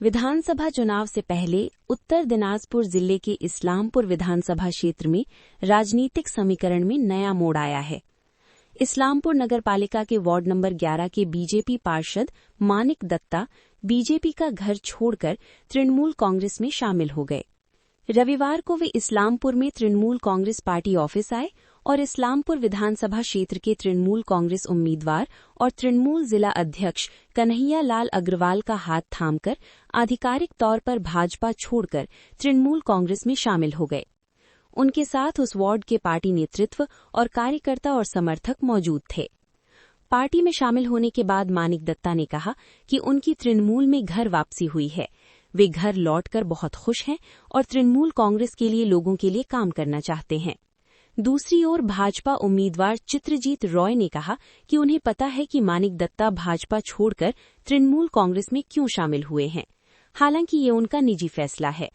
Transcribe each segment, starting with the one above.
विधानसभा चुनाव से पहले उत्तर दिनाजपुर जिले के इस्लामपुर विधानसभा क्षेत्र में राजनीतिक समीकरण में नया मोड़ आया है। इस्लामपुर नगरपालिका के वार्ड नंबर 11 के बीजेपी पार्षद मानिक दत्ता बीजेपी का घर छोड़कर तृणमूल कांग्रेस में शामिल हो गए। रविवार को वे इस्लामपुर में तृणमूल कांग्रेस पार्टी ऑफिस आए और इस्लामपुर विधानसभा क्षेत्र के तृणमूल कांग्रेस उम्मीदवार और तृणमूल जिला अध्यक्ष कन्हैया लाल अग्रवाल का हाथ थामकर आधिकारिक तौर पर भाजपा छोड़कर तृणमूल कांग्रेस में शामिल हो गए। उनके साथ उस वार्ड के पार्टी नेतृत्व और कार्यकर्ता और समर्थक मौजूद थे। पार्टी में शामिल होने के बाद मानिक दत्ता ने कहा कि उनकी तृणमूल में घर वापसी हुई है। वे घर लौटकर बहुत खुश हैं और तृणमूल कांग्रेस के लिए लोगों के लिए काम करना चाहते हैं। दूसरी ओर भाजपा उम्मीदवार चित्रजीत रॉय ने कहा कि उन्हें पता है कि मानिक दत्ता भाजपा छोड़कर तृणमूल कांग्रेस में क्यों शामिल हुए हैं। हालांकि ये उनका निजी फैसला है।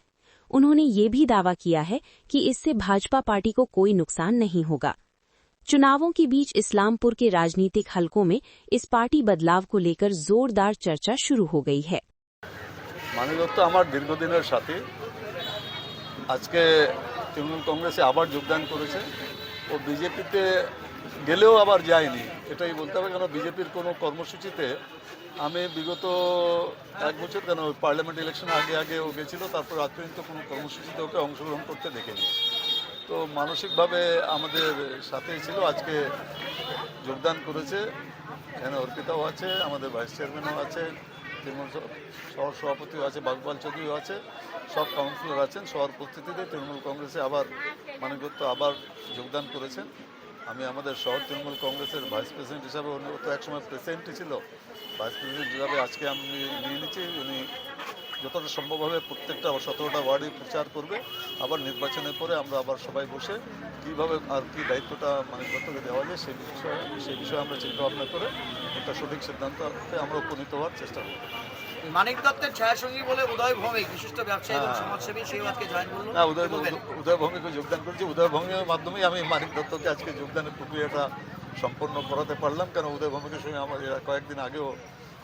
उन्होंने ये भी दावा किया है कि इससे भाजपा पार्टी को कोई नुकसान नहीं होगा। चुनावों के बीच इस्लामपुर के राजनीतिक हलकों में इस पार्टी बदलाव को लेकर जोरदार चर्चा शुरू हो गई है। मानिक दत्ता আমার দীর্ঘদিনের সাথী আজকে তৃণমূল কংগ্রেসে আবার যোগদান করেছে। ও বিজেপিতে গেলেও আবার যায়নি, এটাই বলতে হবে। কেন বিজেপির কোনো কর্মসূচিতে আমি বিগত এক বছর কেন পার্লামেন্ট ইলেকশন আগে ও গেছিল, তারপর আজ পর্যন্ত কোনো কর্মসূচিতে ওকে অংশগ্রহণ করতে দেখিনি। তো মানসিকভাবে আমাদের সাথেই ছিল, আজকে যোগদান করেছে। এখানে অর্পিতাও আছে, আমাদের ভাইস চেয়ারম্যানও আছে, তৃণমূল শহর সভাপতিও আছে, বাগবাল চৌধুরীও আছে, সব কাউন্সিলর আছেন। সবার উপস্থিতিতে তৃণমূল কংগ্রেসে আবার মানিক দত্তা আবার যোগদান করেছেন। আমি আমাদের শহর তৃণমূল কংগ্রেসের ভাইস প্রেসিডেন্ট হিসাবে, উনি তো একসময় প্রেসিডেন্টই ছিল, ভাইস প্রেসিডেন্ট হিসাবে আজকে আমি নিয়ে নিচ্ছি। উনি যতটা সম্ভবভাবে প্রত্যেকটা 17টা ওয়ার্ডে প্রচার করবে। আবার নির্বাচনের পরে আমরা আবার সবাই বসে কীভাবে আর কি দায়িত্বটা মানিক দত্তকে দেওয়া যায় সেই বিষয়ে আমরা চিন্তা ভাবনা করে একটা সঠিক সিদ্ধান্তে আমরা উপনীত হওয়ার চেষ্টা করব। মানিক দত্তের ছায়াসঙ্গী বলে উদয় ভৌমিক বিশিষ্ট ব্যবসায়ী এবং সমাজসেবী সেই আজকে জয়েন করলো। হ্যাঁ, উদয় ভৌমিকও যোগদান করেছি। উদয় ভৌমিকের মাধ্যমেই আমি মানিক দত্তকে আজকে যোগদানের প্রক্রিয়াটা সম্পন্ন করাতে পারলাম। কেন উদয় ভৌমিকের সঙ্গে আমার কয়েকদিন আগেও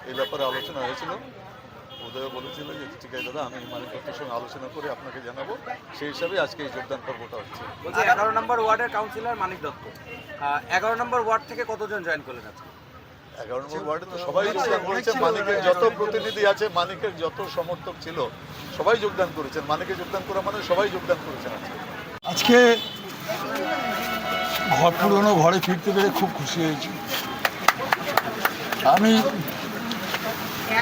এই ব্যাপারে আলোচনা হয়েছিল। উদয় বলেছিল যে ঠিক আছে দাদা, আমি মানিক দত্তের সঙ্গে আলোচনা করে আপনাকে জানাবো। সেই হিসাবে আজকে এই যোগদান পর্বটা হচ্ছে। 11 নম্বর ওয়ার্ডের কাউন্সিলর মানিক দত্ত, 11 নম্বর ওয়ার্ড থেকে কতজন জয়েন করলেন আজকে? 11 নম্বর ওয়ার্ডে তো সবাই যোগদান করেছে। মানিকের যত প্রতিনিধি আছে, মানিকের যত সমর্থক ছিল, সবাই যোগদান করেছেন। মানিকে যোগদান করা মানে সবাই যোগদান করেছেন। আজকে পুরনো ঘরে ফিরতে পেরে খুব খুশি হয়েছি। আমি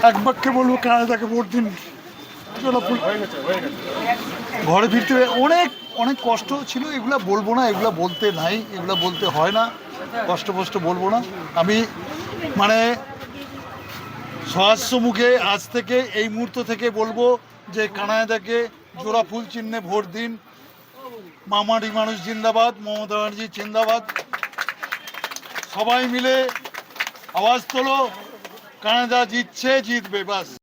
এক বাক্যে বলবো, কানাডাকে ভোট দিন। ঘরে ফিরতে পেরে অনেক কষ্ট ছিল। এগুলা বলবো না, এগুলা বলতে নাই, এগুলা বলতে হয় না, কষ্ট বলবো না। আমি সহস্র মুখে আজ থেকে এই মুহূর্ত থেকে বলবো যে কানাডাকে জোড়া ফুল চিহ্নে ভোট দিন। মামাটি মানুষ জিন্দাবাদ, মমতা ব্যানার্জি জিন্দাবাদ। সবাই মিলে আওয়াজ তোলো, কানাডা জিতছে, জিতবে, বাস।